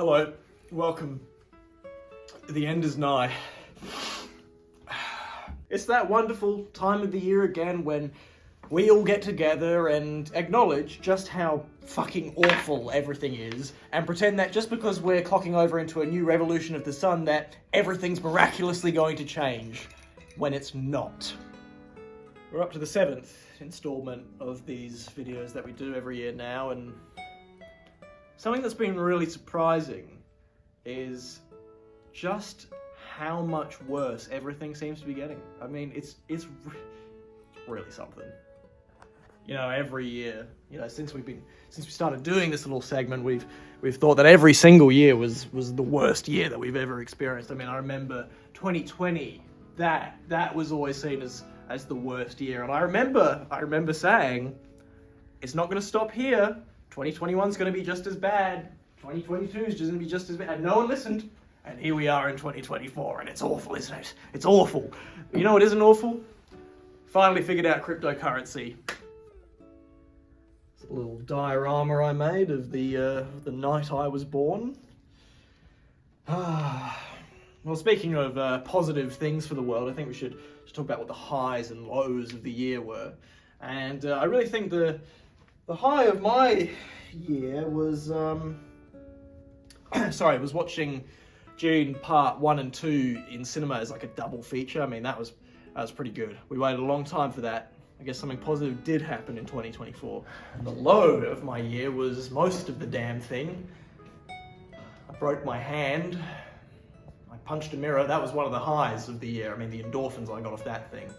Hello, welcome. The end is nigh. It's that wonderful time of the year again when we all get together and acknowledge just how fucking awful everything is and pretend that just because we're clocking over into a new revolution of the sun that everything's miraculously going to change when it's not. We're up to the 7th installment of these videos that we do every year now, and something that's been really surprising is just how much worse everything seems to be getting. I mean, it's really something. You know, every year, you know, since we started doing this little segment, we've thought that every single year was the worst year that we've ever experienced. I mean, I remember 2020, that was always seen as the worst year. And I remember saying, it's not going to stop here. 2021 is going to be just as bad. 2022 is just going to be just as bad. And no one listened. And here we are in 2024, and it's awful, isn't it? It's awful. You know what isn't awful? Finally figured out cryptocurrency. It's a little diorama I made of the night I was born. Well, speaking of positive things for the world, I think we should talk about what the highs and lows of the year were. And I really think the high of my year was, was watching June Part 1 and 2 in cinema as like a double feature. I mean, that was pretty good. We waited a long time for that. I guess something positive did happen in 2024. And the low of my year was most of the damn thing. I broke my hand. I punched a mirror. That was one of the highs of the year. I mean, the endorphins I got off that thing.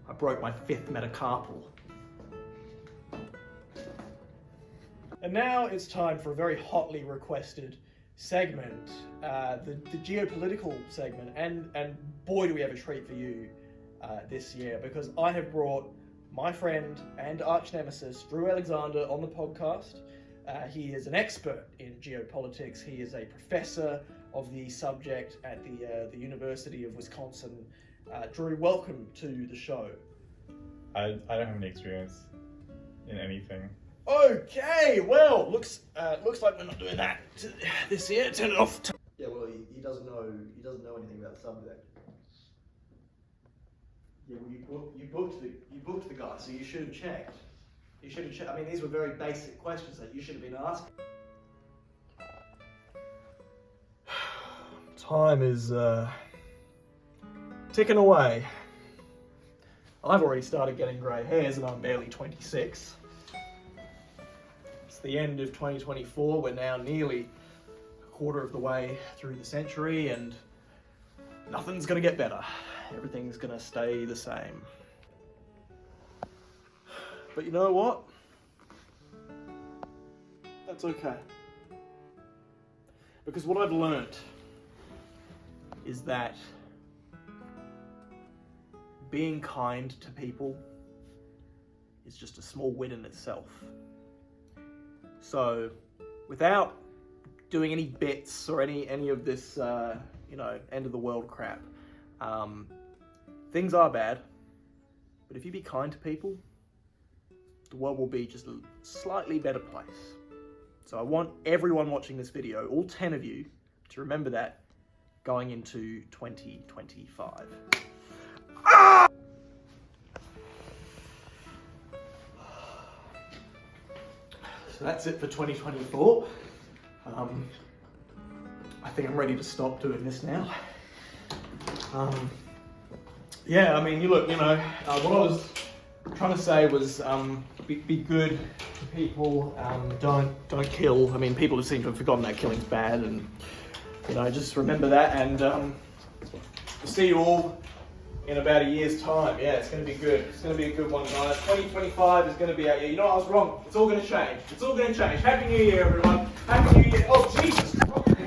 I broke my 5th metacarpal. And now it's time for a very hotly requested segment, the geopolitical segment, and boy do we have a treat for you this year, because I have brought my friend and arch nemesis Drew Alexander on the podcast. He is an expert in geopolitics. He is a professor of the subject at the University of Wisconsin. Drew, welcome to the show. I don't have any experience in anything. Okay, well, looks like we're not doing that this year. Turn it off. Yeah, well, he doesn't know anything about the subject. Yeah, well, you booked the guy, so you should have checked. You should have checked. I mean, these were very basic questions that you should have been asking. Time is ticking away. I've already started getting grey hairs, and I'm barely 26. The end of 2024, we're now nearly a quarter of the way through the century, and nothing's going to get better. Everything's going to stay the same. But you know what? That's okay. Because what I've learnt is that being kind to people is just a small win in itself. So, without doing any bits or any of this, end of the world crap, things are bad. But if you be kind to people, the world will be just a slightly better place. So I want everyone watching this video, all 10 of you, to remember that going into 2025. Ah! So that's it for 2024. I think I'm ready to stop doing this now. Yeah, I mean, what I was trying to say was be good to people, don't kill. I mean, people seem to have forgotten that killing's bad, and just remember that, and we'll see you all in about a year's time. Yeah, it's going to be good. It's going to be a good one, guys. 2025 is going to be our year. You know what, I was wrong. It's all going to change. It's all going to change. Happy New Year, everyone. Happy New Year. Oh, Jesus Christ.